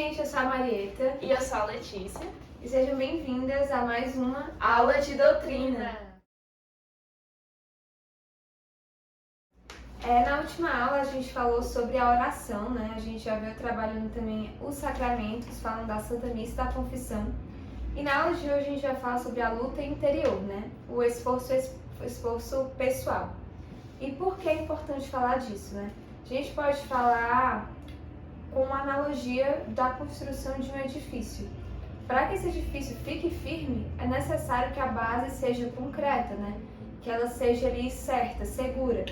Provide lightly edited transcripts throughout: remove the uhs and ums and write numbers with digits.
gente, eu sou a Marieta. E eu sou a Letícia. E sejam bem-vindas a mais uma Aula de Doutrina. Na última aula a gente falou sobre a oração, né? A gente já veio trabalhando também os sacramentos, falando da Santa Missa e da Confissão. E na aula de hoje a gente vai falar sobre a luta interior, né? O esforço pessoal. E por que é importante falar disso, né? A gente pode falar com uma analogia da construção de um edifício. Para que esse edifício fique firme, é necessário que a base seja concreta, né? Que ela seja ali certa, segura.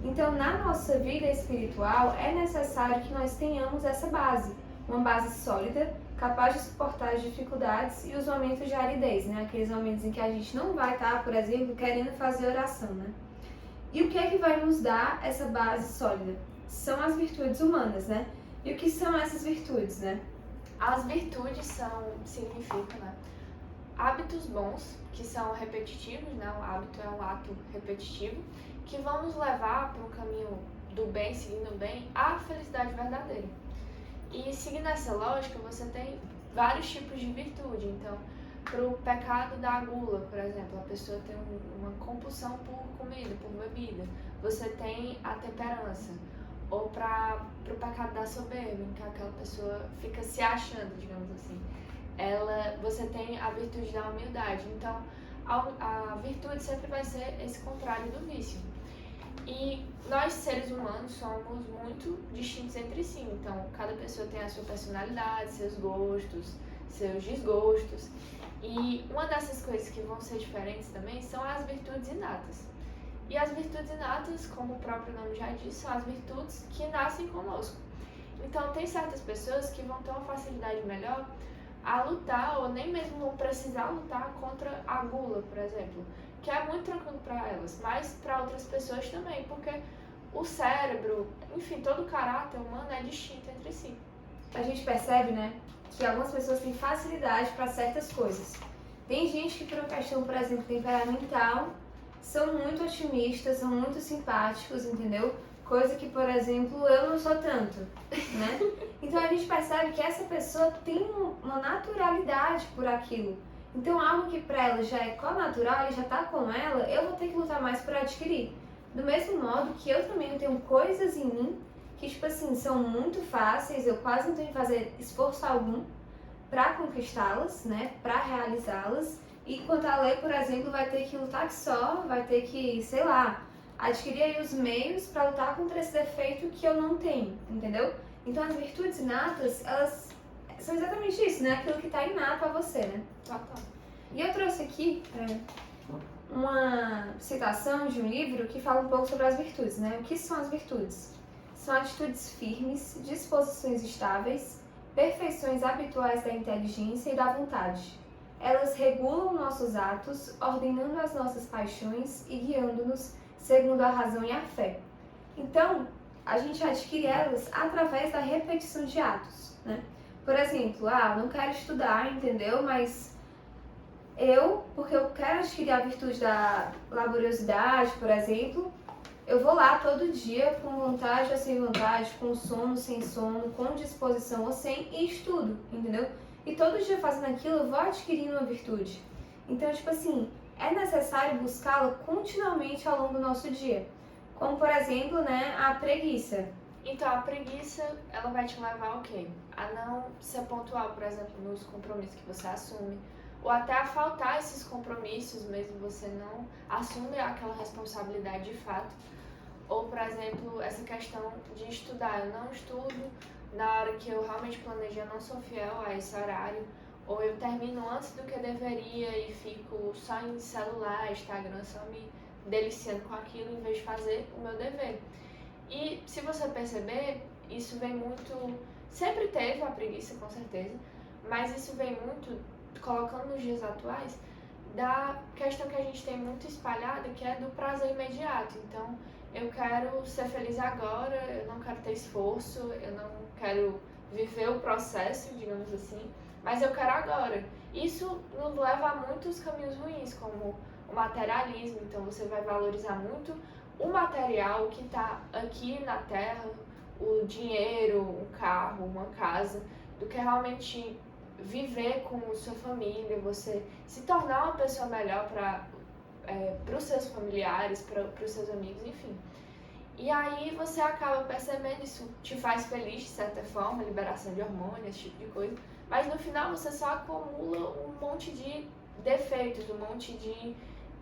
Então, na nossa vida espiritual, é necessário que nós tenhamos essa base, uma base sólida, capaz de suportar as dificuldades e os momentos de aridez, né? Aqueles momentos em que a gente não vai estar, por exemplo, querendo fazer oração, né? E o que é que vai nos dar essa base sólida? São as virtudes humanas, né? E o que são essas virtudes, né? As virtudes significam, né, hábitos bons, que são repetitivos, né? O hábito é um ato repetitivo, que vão nos levar para o caminho do bem, seguindo o bem, à felicidade verdadeira. E seguindo essa lógica, você tem vários tipos de virtude. Então, para o pecado da gula, por exemplo, a pessoa tem uma compulsão por comida, por bebida. Você tem a temperança. Ou para o pecado da soberba, em que aquela pessoa fica se achando, digamos assim. Você tem a virtude da humildade. Então, a virtude sempre vai ser esse contrário do vício. E nós, seres humanos, somos muito distintos entre si. Então, cada pessoa tem a sua personalidade, seus gostos, seus desgostos. E uma dessas coisas que vão ser diferentes também são as virtudes inatas. E as virtudes inatas, como o próprio nome já diz, são as virtudes que nascem conosco. Então, tem certas pessoas que vão ter uma facilidade melhor a lutar, ou nem mesmo vão precisar lutar contra a gula, por exemplo, que é muito tranquilo para elas, mas para outras pessoas também, porque o cérebro, enfim, todo o caráter humano é distinto entre si. A gente percebe, né, que algumas pessoas têm facilidade para certas coisas. Tem gente que, por uma questão, por exemplo, temperamental, são muito otimistas, são muito simpáticos, entendeu? Coisa que, por exemplo, eu não sou tanto, né? Então a gente percebe que essa pessoa tem uma naturalidade por aquilo. Então algo que para ela já é connatural, já tá com ela, eu vou ter que lutar mais para adquirir. Do mesmo modo que eu também tenho coisas em mim que, tipo assim, são muito fáceis, eu quase não tenho que fazer esforço algum para conquistá-las, né? Para realizá-las. E quanto a Lei, por exemplo, vai ter que lutar que só, vai ter que, sei lá, adquirir aí os meios para lutar contra esse defeito que eu não tenho, entendeu? Então as virtudes inatas, elas são exatamente isso, né? Aquilo que está inato a você, né? E eu trouxe aqui uma citação de um livro que fala um pouco sobre as virtudes, né? O que são as virtudes? São atitudes firmes, disposições estáveis, perfeições habituais da inteligência e da vontade. Elas regulam nossos atos, ordenando as nossas paixões e guiando-nos segundo a razão e a fé. Então, a gente adquire elas através da repetição de atos, né? Por exemplo, eu não quero estudar, entendeu? Mas porque eu quero adquirir a virtude da laboriosidade, por exemplo, eu vou lá todo dia com vontade ou sem vontade, com sono, sem sono, com disposição ou sem, e estudo, entendeu? E todo dia fazendo aquilo, eu vou adquirindo uma virtude. Então, tipo assim, é necessário buscá-la continuamente ao longo do nosso dia. Como, por exemplo, né, a preguiça. Então, a preguiça, ela vai te levar ao quê? A não ser pontual, por exemplo, nos compromissos que você assume, ou até a faltar esses compromissos, mesmo você não assume aquela responsabilidade de fato. Ou, por exemplo, essa questão de estudar. Eu não estudo na hora que eu realmente planejei, eu não sou fiel a esse horário. Ou eu termino antes do que deveria e fico só em celular, Instagram, só me deliciando com aquilo em vez de fazer o meu dever. E se você perceber, isso vem muito... Sempre teve a preguiça, com certeza, mas isso vem muito, colocando nos dias atuais, da questão que a gente tem muito espalhada, que é do prazer imediato. Então, eu quero ser feliz agora, eu não quero ter esforço, eu não quero viver o processo, digamos assim, mas eu quero agora. Isso nos leva a muitos caminhos ruins, como o materialismo. Então você vai valorizar muito o material, o que está aqui na Terra, o dinheiro, um carro, uma casa, do que realmente viver com sua família, você se tornar uma pessoa melhor para os seus familiares, para os seus amigos, enfim. E aí você acaba percebendo, isso te faz feliz de certa forma, liberação de hormônios, esse tipo de coisa, mas no final você só acumula um monte de defeitos, um monte de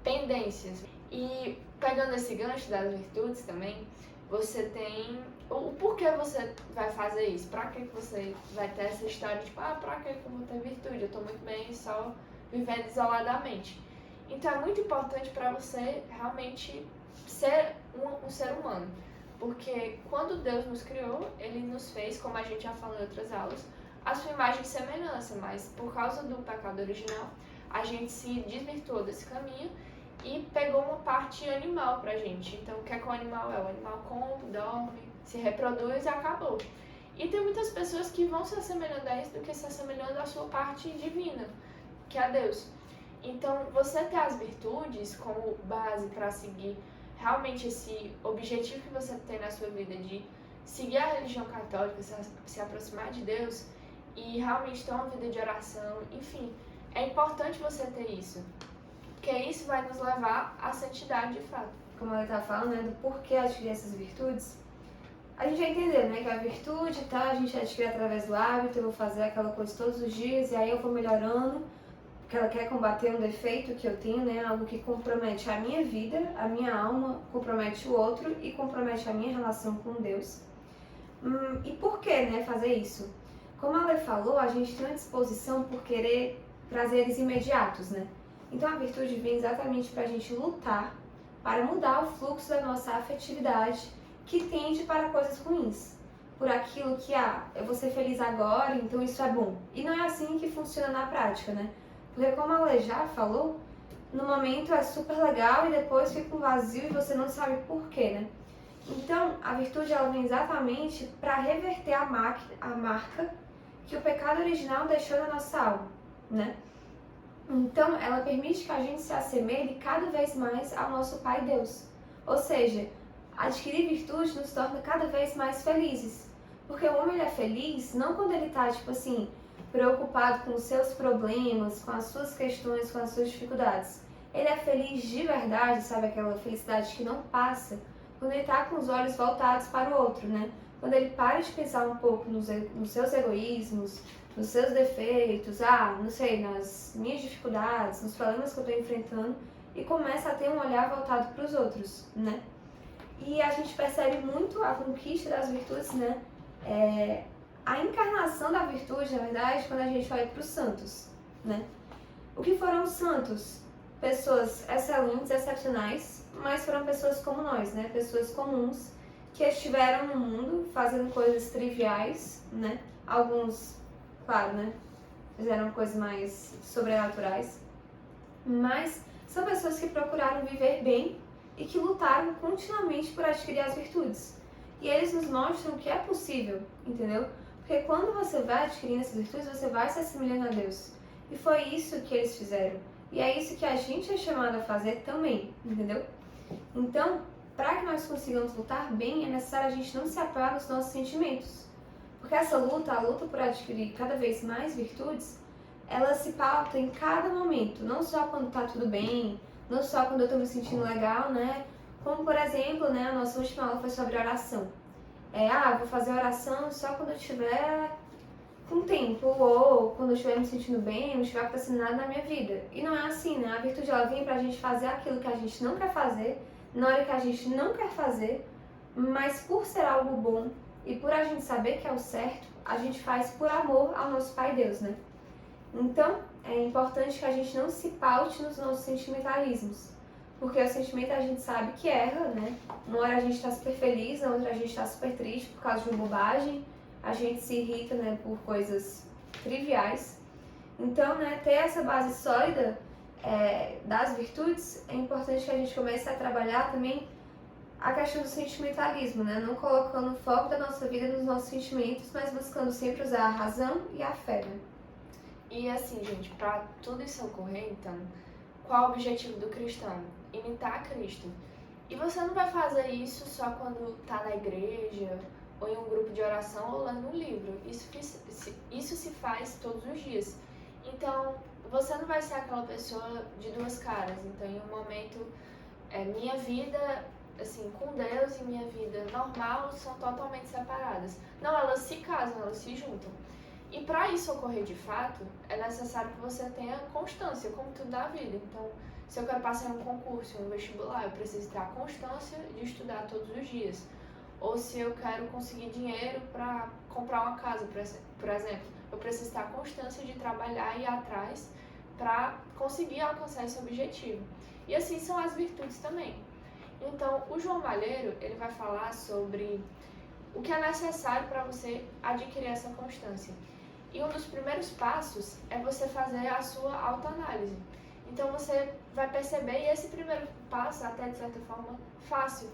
pendências. E pegando esse gancho das virtudes também, você tem o porquê você vai fazer isso, pra que você vai ter essa história de tipo, pra que eu vou ter virtude, eu tô muito bem só vivendo isoladamente. Então é muito importante para você realmente ser um ser humano, porque quando Deus nos criou, Ele nos fez, como a gente já falou em outras aulas, a sua imagem e semelhança, mas por causa do pecado original, a gente se desvirtuou desse caminho e pegou uma parte animal pra gente. Então, o que é que o animal é? O animal come, dorme, se reproduz e acabou. E tem muitas pessoas que vão se assemelhando a isso do que se assemelhando à sua parte divina, que é Deus. Então, você ter as virtudes como base para seguir realmente esse objetivo que você tem na sua vida de seguir a religião católica, se aproximar de Deus e realmente ter uma vida de oração, enfim, é importante você ter isso, porque isso vai nos levar à santidade de fato. Como ela está falando, né, do porquê adquirir essas virtudes, a gente já entendeu, né, que a virtude tá, a gente adquire através do hábito, eu vou fazer aquela coisa todos os dias e aí eu vou melhorando, porque ela quer combater um defeito que eu tenho, né, algo que compromete a minha vida, a minha alma, compromete o outro e compromete a minha relação com Deus. E por que, né, fazer isso? Como a Lê falou, a gente tem uma disposição por querer prazeres imediatos, né? Então a virtude vem exatamente para a gente lutar, para mudar o fluxo da nossa afetividade que tende para coisas ruins. Por aquilo que, eu vou ser feliz agora, então isso é bom. E não é assim que funciona na prática, né? Porque como a Lê já falou, no momento é super legal e depois fica um vazio e você não sabe por quê, né? Então, a virtude ela vem exatamente para reverter a marca que o pecado original deixou na nossa alma, né? Então, ela permite que a gente se assemelhe cada vez mais ao nosso Pai Deus. Ou seja, adquirir virtude nos torna cada vez mais felizes. Porque o homem ele é feliz não quando ele está, tipo assim, preocupado com os seus problemas, com as suas questões, com as suas dificuldades. Ele é feliz de verdade, sabe aquela felicidade que não passa, quando ele está com os olhos voltados para o outro, né? Quando ele para de pensar um pouco nos seus egoísmos, nos seus defeitos, não sei, nas minhas dificuldades, nos problemas que eu estou enfrentando e começa a ter um olhar voltado para os outros, né? E a gente percebe muito a conquista das virtudes, né? A encarnação da virtude, na verdade, quando a gente olha para os santos, né? O que foram os santos? Pessoas excelentes, excepcionais, mas foram pessoas como nós, né? Pessoas comuns que estiveram no mundo fazendo coisas triviais, né? Alguns, claro, né? Fizeram coisas mais sobrenaturais, mas são pessoas que procuraram viver bem e que lutaram continuamente por adquirir as virtudes. E eles nos mostram que é possível, entendeu? Porque quando você vai adquirindo essas virtudes, você vai se assemelhando a Deus. E foi isso que eles fizeram. E é isso que a gente é chamado a fazer também, entendeu? Então, para que nós consigamos lutar bem, é necessário a gente não se apagar nos nossos sentimentos. Porque essa luta, a luta por adquirir cada vez mais virtudes, ela se pauta em cada momento. Não só quando tá tudo bem, não só quando eu tô me sentindo legal, né? Como, por exemplo, né, a nossa última aula foi sobre oração. Vou fazer oração só quando eu tiver com tempo, ou quando eu estiver me sentindo bem, não estiver acontecendo nada na minha vida. E não é assim, né? A virtude ela vem pra gente fazer aquilo que a gente não quer fazer, na hora que a gente não quer fazer, mas por ser algo bom e por a gente saber que é o certo, a gente faz por amor ao nosso Pai Deus, né? Então, é importante que a gente não se paute nos nossos sentimentalismos, porque o sentimento a gente sabe que erra, né? Uma hora a gente tá super feliz, na outra a gente tá super triste por causa de uma bobagem, a gente se irrita, né, por coisas triviais. Então, né, ter essa base sólida das virtudes, é importante que a gente comece a trabalhar também a questão do sentimentalismo, né? Não colocando o foco da nossa vida nos nossos sentimentos, mas buscando sempre usar a razão e a fé, né? E assim, gente, para tudo isso ocorrer, então, qual o objetivo do cristão? Imitar Cristo. E você não vai fazer isso só quando tá na igreja, ou em um grupo de oração, ou lendo um livro. Isso se faz todos os dias. Então, você não vai ser aquela pessoa de duas caras. Então, em um momento, minha vida assim, com Deus e minha vida normal são totalmente separadas. Não, elas se casam, elas se juntam. E para isso ocorrer de fato, é necessário que você tenha constância, como tudo na vida. Então, se eu quero passar em um concurso, em um vestibular, eu preciso ter a constância de estudar todos os dias. Ou se eu quero conseguir dinheiro para comprar uma casa, por exemplo, eu preciso ter a constância de trabalhar e ir atrás para conseguir alcançar esse objetivo. E assim são as virtudes também. Então, o João Malheiro, ele vai falar sobre o que é necessário para você adquirir essa constância. E um dos primeiros passos é você fazer a sua autoanálise. Então, você vai perceber, e esse primeiro passo, até de certa forma, fácil,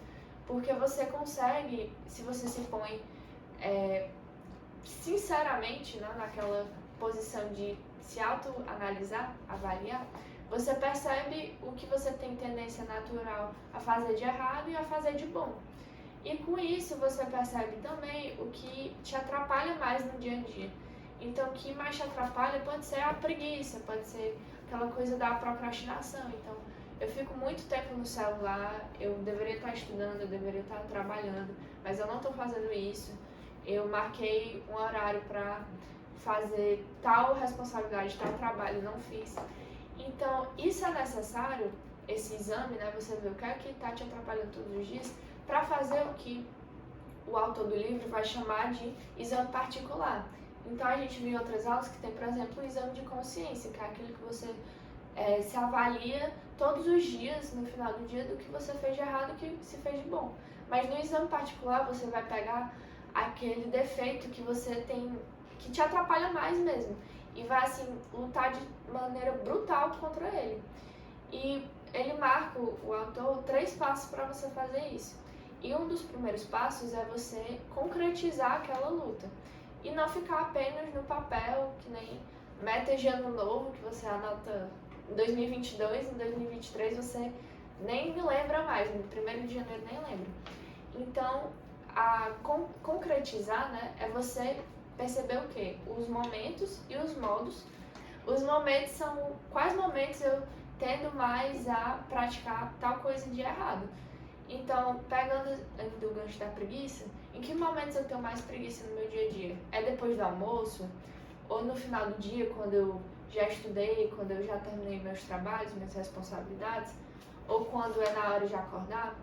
porque você consegue, se você se põe sinceramente, né, naquela posição de se autoanalisar, avaliar, você percebe o que você tem tendência natural a fazer de errado e a fazer de bom. E com isso você percebe também o que te atrapalha mais no dia a dia. Então o que mais te atrapalha pode ser a preguiça, pode ser aquela coisa da procrastinação. Então eu fico muito tempo no celular, eu deveria estar estudando, eu deveria estar trabalhando, mas eu não estou fazendo isso. Eu marquei um horário para fazer tal responsabilidade, tal trabalho, não fiz. Então, isso é necessário, esse exame, né? Você vê o que é que está te atrapalhando todos os dias, para fazer o que o autor do livro vai chamar de exame particular. Então, a gente viu em outras aulas que tem, por exemplo, o exame de consciência, que é aquele que você se avalia todos os dias, no final do dia, do que você fez de errado e o que se fez de bom. Mas no exame particular, você vai pegar aquele defeito que você tem, que te atrapalha mais mesmo. E vai, assim, lutar de maneira brutal contra ele. E ele marca, o autor, 3 passos para você fazer isso. E um dos primeiros passos é você concretizar aquela luta. E não ficar apenas no papel, que nem meta de ano novo, que você anota em 2022, em 2023 você nem me lembra mais, no 1º de janeiro nem lembra. Então, concretizar, né, é você perceber o quê? Os momentos e os modos. Os momentos são quais momentos eu tendo mais a praticar tal coisa de errado. Então, pegando do gancho da preguiça, em que momentos eu tenho mais preguiça no meu dia a dia? É depois do almoço? Ou no final do dia, quando eu já estudei, quando eu já terminei meus trabalhos, minhas responsabilidades? Ou quando é na hora de acordar?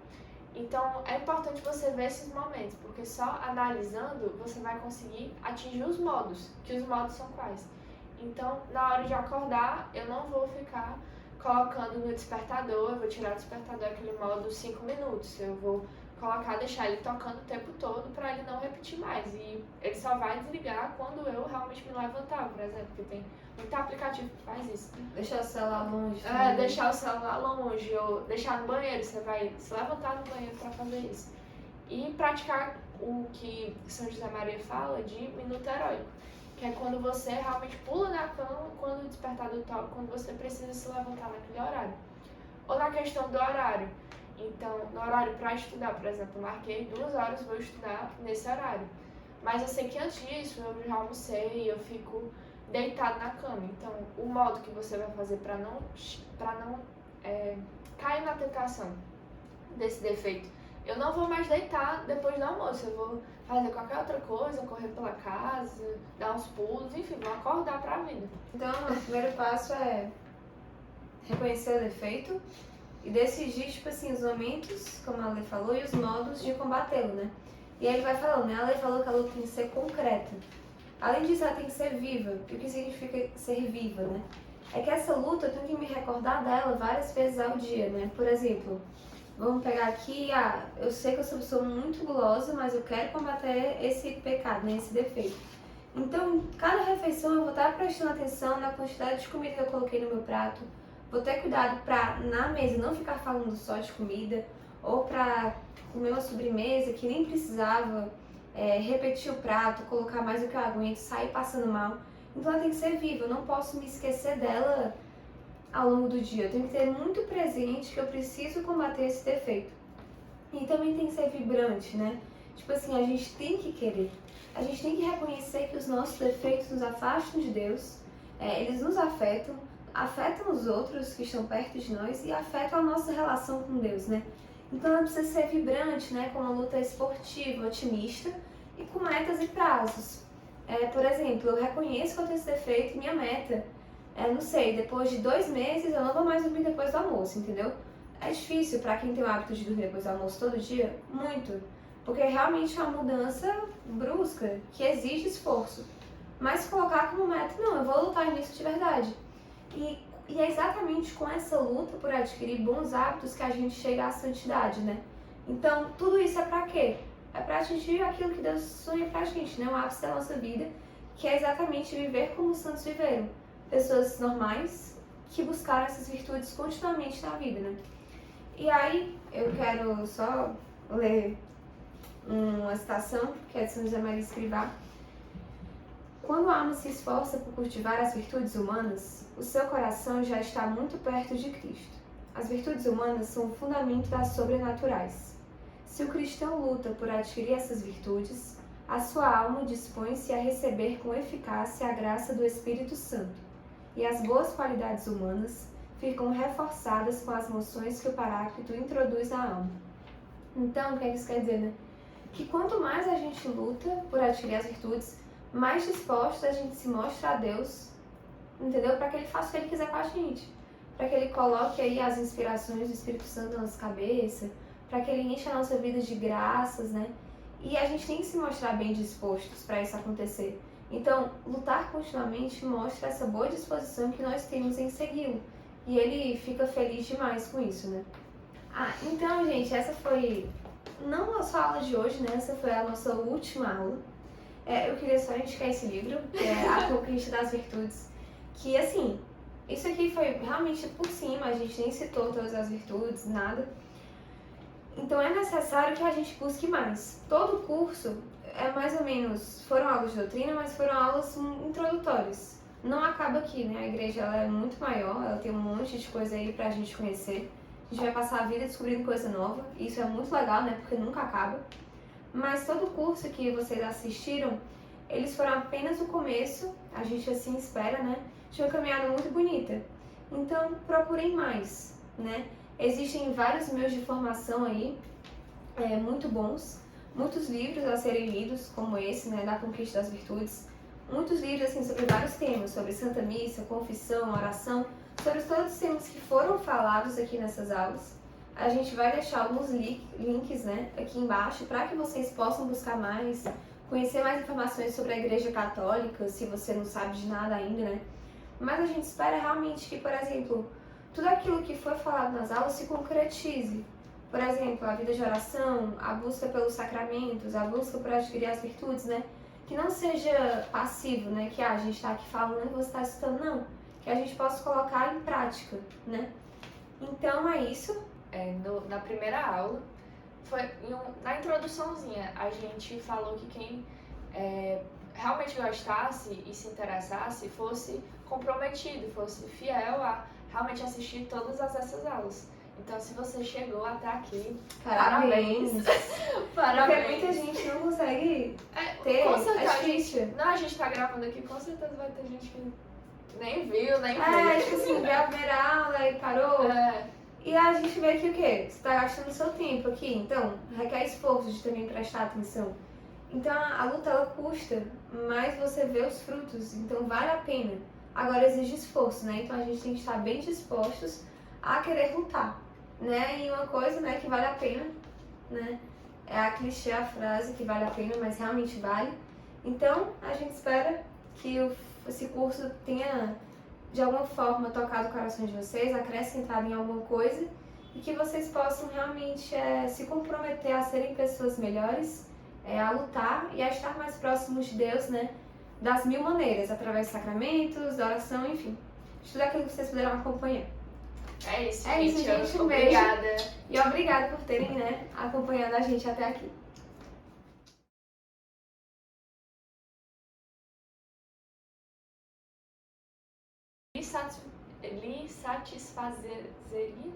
Então, é importante você ver esses momentos, porque só analisando você vai conseguir atingir os modos, que os modos são quais? Então, na hora de acordar, eu não vou ficar colocando no despertador, eu vou tirar do despertador aquele modo 5 minutos, eu vou deixar ele tocando o tempo todo para ele não repetir mais. E ele só vai desligar quando eu realmente me levantar, por exemplo, porque tem muito aplicativo que faz isso. Deixar o celular longe. Deixar o celular longe, ou deixar no banheiro, você vai se levantar no banheiro para fazer isso. E praticar o que São José Maria fala de minuto heróico, que é quando você realmente pula na cama quando o despertador toca, quando você precisa se levantar naquele horário. Ou na questão do horário. Então, no horário para estudar, por exemplo, marquei 2 horas, vou estudar nesse horário. Mas eu sei que antes disso eu já almocei, eu fico deitado na cama. Então, o modo que você vai fazer para não cair na tentação desse defeito. Eu não vou mais deitar depois do almoço, eu vou fazer qualquer outra coisa, correr pela casa, dar uns pulos, enfim, vou acordar para a vida. Então, o primeiro passo é reconhecer o defeito e decidir, tipo assim, os momentos, como a Lê falou, e os modos de combatê-lo, né? E aí ele vai falando, né? A Lê falou que a luta tem que ser concreta. Além disso, ela tem que ser viva. E o que significa ser viva, né? É que essa luta eu tenho que me recordar dela várias vezes ao dia, né? Por exemplo, vamos pegar aqui, eu sei que eu sou uma pessoa muito gulosa, mas eu quero combater esse pecado, né? Esse defeito. Então, cada refeição eu vou estar prestando atenção na quantidade de comida que eu coloquei no meu prato. Vou ter cuidado pra, na mesa, não ficar falando só de comida, ou pra comer uma sobremesa que nem precisava, repetir o prato, colocar mais do que eu aguento, sair passando mal. Então ela tem que ser viva, eu não posso me esquecer dela ao longo do dia. Eu tenho que ter muito presente que eu preciso combater esse defeito. E também tem que ser vibrante, né? Tipo assim, a gente tem que querer. A gente tem que reconhecer que os nossos defeitos nos afastam de Deus, eles nos afetam os outros que estão perto de nós e afetam a nossa relação com Deus, né? Então ela precisa ser vibrante, né? Com uma luta esportiva, otimista e com metas e prazos. Por exemplo, eu reconheço que eu tenho esse defeito e minha meta não sei, depois de 2 meses eu não vou mais dormir depois do almoço, entendeu? É difícil para quem tem o hábito de dormir depois do almoço todo dia, muito, porque realmente é uma mudança brusca, que exige esforço. Mas colocar como meta, não, eu vou lutar nisso de verdade. E é exatamente com essa luta por adquirir bons hábitos que a gente chega à santidade, né? Então, tudo isso é pra quê? É pra atingir aquilo que Deus sonha pra gente, né? O ápice da nossa vida, que é exatamente viver como os santos viveram. Pessoas normais que buscaram essas virtudes continuamente na vida, né? E aí, eu quero só ler uma citação, que é de São José Maria Escrivá. Quando a alma se esforça por cultivar as virtudes humanas, o seu coração já está muito perto de Cristo. As virtudes humanas são o fundamento das sobrenaturais. Se o cristão luta por adquirir essas virtudes, a sua alma dispõe-se a receber com eficácia a graça do Espírito Santo, e as boas qualidades humanas ficam reforçadas com as moções que o Paráclito introduz na alma. Então, o que isso quer dizer, né? Que quanto mais a gente luta por adquirir as virtudes, mais disposto a gente se mostra a Deus, entendeu? Para que Ele faça o que Ele quiser com a gente. Para que Ele coloque aí as inspirações do Espírito Santo na nossa cabeça, para que Ele encha a nossa vida de graças, né? E a gente tem que se mostrar bem dispostos para isso acontecer. Então, lutar continuamente mostra essa boa disposição que nós temos em segui-lo. E Ele fica feliz demais com isso, né? Então, gente, essa foi não a sua aula de hoje, né? Essa foi a nossa última aula. Eu queria só indicar esse livro, que é A Conquista das Virtudes, que, assim, isso aqui foi realmente por cima, a gente nem citou todas as virtudes, nada. Então é necessário que a gente busque mais. Todo curso mais ou menos, foram aulas de doutrina, mas foram aulas introdutórias. Não acaba aqui, né? A igreja ela é muito maior, ela tem um monte de coisa aí pra gente conhecer. A gente vai passar a vida descobrindo coisa nova, e isso é muito legal, né? Porque nunca acaba. Mas todo curso que vocês assistiram, eles foram apenas o começo, a gente assim espera, né? De uma caminhada muito bonita. Então, procurem mais, né? Existem vários meios de formação aí, muito bons. Muitos livros a serem lidos, como esse, né? Da Conquista das Virtudes. Muitos livros, assim, sobre vários temas, sobre Santa Missa, confissão, oração, sobre todos os temas que foram falados aqui nessas aulas. A gente vai deixar alguns links, né, aqui embaixo para que vocês possam buscar mais, conhecer mais informações sobre a Igreja Católica, se você não sabe de nada ainda, né? Mas a gente espera realmente que, por exemplo, tudo aquilo que foi falado nas aulas se concretize. Por exemplo, a vida de oração, a busca pelos sacramentos, a busca por adquirir as virtudes, né? Que não seja passivo, né? Que a gente está aqui falando, você está escutando, não. Que a gente possa colocar em prática, né? Então é isso. Na primeira aula, na introduçãozinha, a gente falou que quem realmente gostasse e se interessasse fosse comprometido, fosse fiel a realmente assistir todas essas aulas. Então, se você chegou até aqui, parabéns! Parabéns! Porque muita gente não consegue ter. Com certeza, é difícil. A gente tá gravando aqui, com certeza vai ter gente que nem viu, nem tipo assim, veio a primeira aula e parou. E a gente vê que o quê? Você tá gastando seu tempo aqui, então requer esforço de também prestar atenção. Então a luta ela custa, mas você vê os frutos, então vale a pena. Agora exige esforço, né? Então a gente tem que estar bem dispostos a querer lutar, né? E uma coisa, né, que vale a pena, né? É a clichê, a frase que vale a pena, mas realmente vale. Então a gente espera que esse curso tenha de alguma forma tocado o coração de vocês, acrescentado em alguma coisa e que vocês possam realmente se comprometer a serem pessoas melhores, a lutar e a estar mais próximos de Deus, né? Das 1000 maneiras, através de sacramentos, da oração, enfim, de tudo aquilo que vocês puderam acompanhar. É isso, gente. Obrigada. Beijo. E obrigada por terem, né, acompanhado a gente até aqui. Lhe satisfazeria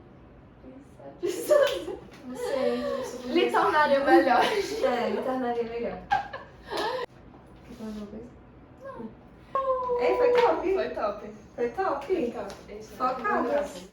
Satisfazer. Não sei. Lhe tornaria melhor. Lhe tornaria melhor. Quer falar alguma coisa? Não. Ei, foi top. Foi top. Foi top. Esse é Focadas.